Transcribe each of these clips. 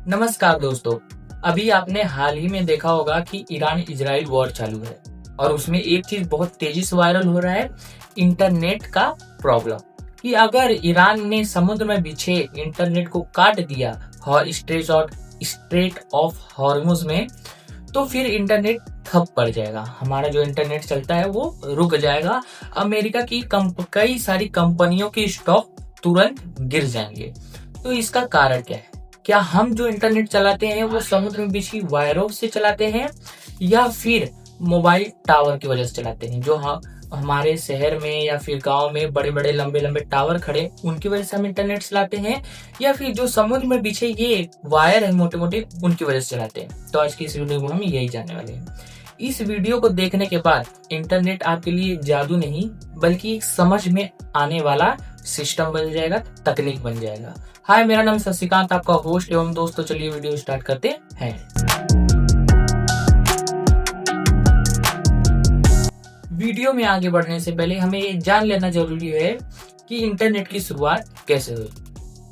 नमस्कार दोस्तों। अभी आपने हाल ही में देखा होगा कि ईरान इजराइल वॉर चालू है और उसमें एक चीज बहुत तेजी से वायरल हो रहा है, इंटरनेट का प्रॉब्लम। कि अगर ईरान ने समुद्र में बिछे इंटरनेट को काट दिया और स्ट्रेट ऑफ हॉर्मुज में, तो फिर इंटरनेट ठप पड़ जाएगा। हमारा जो इंटरनेट चलता है वो रुक जाएगा। अमेरिका की कई सारी कंपनियों के स्टॉक तुरंत गिर जाएंगे। तो इसका कारण क्या है? क्या हम जो इंटरनेट चलाते हैं वो समुद्र में बिछी वायरों से चलाते हैं या फिर मोबाइल टावर की वजह से चलाते हैं? जो हमारे शहर में या फिर गांव में बड़े बड़े लंबे लंबे टावर खड़े, उनकी वजह से हम इंटरनेट चलाते हैं, या फिर जो समुद्र में बिछे ये वायर है मोटे मोटे, उनकी वजह से चलाते हैं? तो आज की इस वीडियो में हम यही जानने वाले हैं। इस वीडियो को देखने के बाद इंटरनेट आपके लिए जादू नहीं बल्कि एक समझ में आने वाला सिस्टम बन जाएगा, तकनीक बन जाएगा। हाय, मेरा नाम शशिकांत, आपका होस्ट एवं दोस्तों। चलिए वीडियो स्टार्ट करते हैं। वीडियो में आगे बढ़ने से पहले हमें ये जान लेना जरूरी है कि इंटरनेट की शुरुआत कैसे हुई।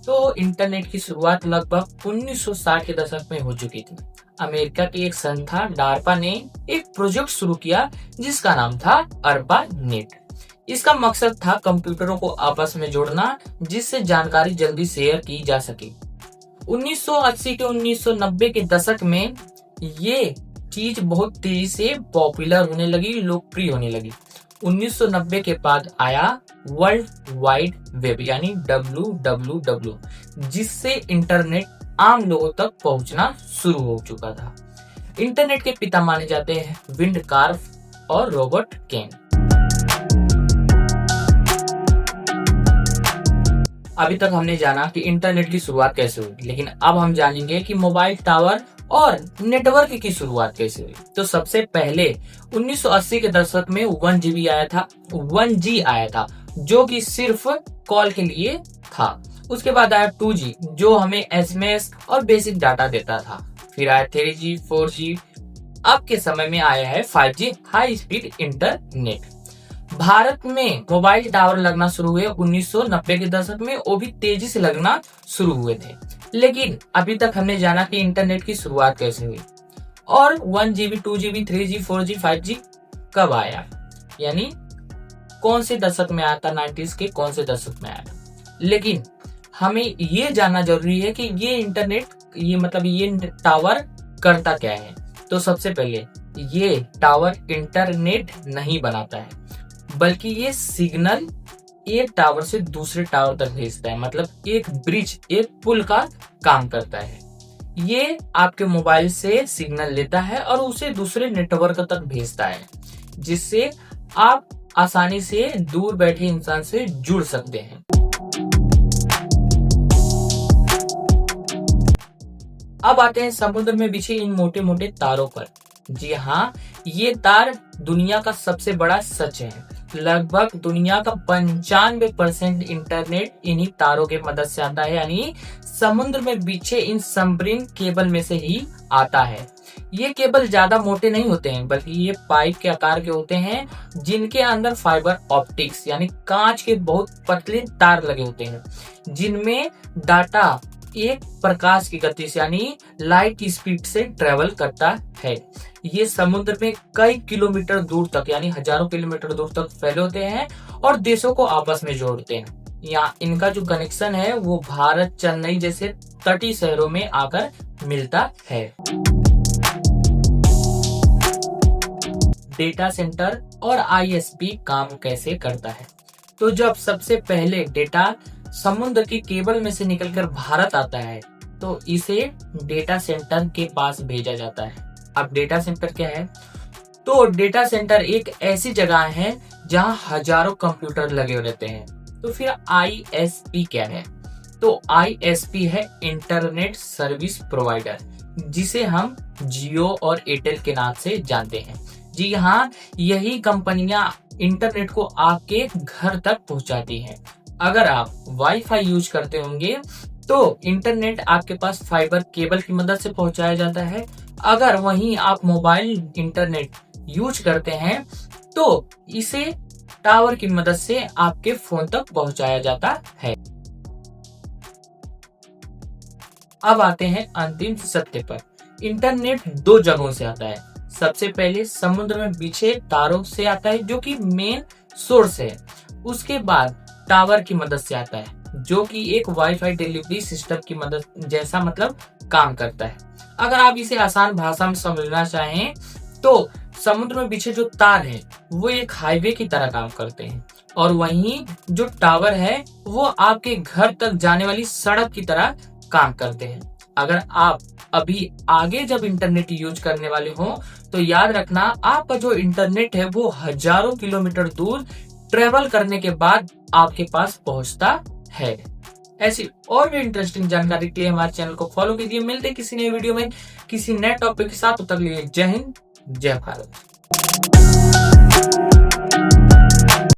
तो इंटरनेट की शुरुआत लगभग 1960 के दशक में हो चुकी थी। अमेरिका की एक संस्था डार्पा ने एक प्रोजेक्ट शुरू किया जिसका नाम था अर्पानेट। इसका मकसद था कंप्यूटरों को आपस में जोड़ना, जिससे जानकारी जल्दी शेयर की जा सके। 1980 के 1990 के दशक में ये चीज बहुत तेजी से पॉपुलर होने लगी, लोकप्रिय होने लगी। 1990 के बाद आया वर्ल्ड वाइड वेब यानी WWW, जिससे इंटरनेट आम लोगों तक पहुंचना शुरू हो चुका था। इंटरनेट के पिता माने जाते हैं विंड कार्फ और रॉबर्ट केन। अभी तक हमने जाना कि इंटरनेट की शुरुआत कैसे हुई, लेकिन अब हम जानेंगे कि मोबाइल टावर और नेटवर्क की शुरुआत कैसे हुई। तो सबसे पहले 1980 के दशक में 1GB आया था, 1G आया था, जो कि सिर्फ कॉल के लिए था। उसके बाद आया 2G, जो हमें SMS और बेसिक डाटा देता था। फिर आया 3G, 4G। अब के समय में आया है 5G, high speed internet. Bharat में मोबाइल टावर लगना शुरू हुए 1990 के दशक में, वो भी तेजी से लगना शुरू हुए थे। लेकिन अभी तक हमने जाना कि इंटरनेट की शुरुआत कैसे हुई और 1GB, 2GB, 3G, 4G, 5G कब आया, यानी कौन से दशक में आया था, 90s के कौन से दशक में आया था। लेकिन हमें ये जानना जरूरी है कि ये इंटरनेट, ये टावर करता क्या है। तो सबसे पहले ये टावर इंटरनेट नहीं बनाता है, बल्कि ये सिग्नल एक टावर से दूसरे टावर तक भेजता है। मतलब एक ब्रिज, एक पुल का काम करता है। ये आपके मोबाइल से सिग्नल लेता है और उसे दूसरे नेटवर्क तक भेजता है, जिससे आप आसानी से दूर बैठे इंसान से जुड़ सकते हैं। अब आते हैं समुद्र में बिछे इन मोटे मोटे तारों पर। जी हाँ, ये तार दुनिया का सबसे बड़ा सच है। लगभग दुनिया का 95% इंटरनेट इन्हीं तारों के मदद से आता है, यानी समुद्र में बिछे इन सबमरीन केबल में से ही आता है। ये केबल ज्यादा मोटे नहीं होते हैं, बल्कि ये पाइप के आकार के होते हैं, जिनके अंदर फाइबर ऑप्टिक्स यानी कांच के बहुत पतले तार लगे होते हैं, जिनमें डाटा एक प्रकाश की गति से यानी लाइट की स्पीड से ट्रेवल करता है। ये समुद्र में कई किलोमीटर दूर तक यानी हजारों किलोमीटर दूर तक फैले होते हैं और देशों को आपस में जोड़ते हैं। यहाँ इनका जो कनेक्शन है वो भारत, चेन्नई जैसे तटीय शहरों में आकर मिलता है। डेटा सेंटर और ISP काम कैसे करता है? तो जब सबसे पहले डेटा समुद्र की केबल में से निकलकर भारत आता है, तो इसे डेटा सेंटर के पास भेजा जाता है। अब डेटा सेंटर क्या है? तो डेटा सेंटर एक ऐसी जगह है जहां हजारों कंप्यूटर लगे रहते हैं। तो फिर ISP क्या है? तो ISP है इंटरनेट सर्विस प्रोवाइडर, जिसे हम जियो और एयरटेल के नाम से जानते हैं। जी हाँ, यही कंपनियां इंटरनेट को आपके घर तक पहुंचाती हैं। अगर आप वाईफाई यूज करते होंगे तो इंटरनेट आपके पास फाइबर केबल की मदद से पहुंचाया जाता है। अगर वहीं आप मोबाइल इंटरनेट यूज करते हैं तो इसे टावर की मदद से आपके फोन तक पहुंचाया जाता है। अब आते हैं अंतिम सत्य पर। इंटरनेट दो जगहों से आता है। सबसे पहले समुद्र में बिछे तारों से आता है जो कि मेन सोर्स है। उसके बाद टावर की मदद से आता है जो कि एक वाईफाई डिलीवरी सिस्टम की मदद जैसा मतलब काम करता है। अगर आप इसे आसान भाषा में समझना चाहें तो समुद्र में बिछे जो तार हैं वो एक हाईवे की तरह काम करते हैं और वहीं जो टावर है वो आपके घर तक जाने वाली सड़क की तरह काम करते हैं। अगर आप अभी आगे जब इंटरनेट यूज करने वाले हो तो याद रखना आपका जो इंटरनेट है वो हजारों किलोमीटर दूर ट्रेवल करने के बाद आपके पास पहुंचता है। ऐसी और भी इंटरेस्टिंग जानकारी के लिए हमारे चैनल को फॉलो कीजिए। मिलते हैं किसी नए वीडियो में किसी नए टॉपिक के साथ। तब तक के लिए जय हिंद, जय भारत।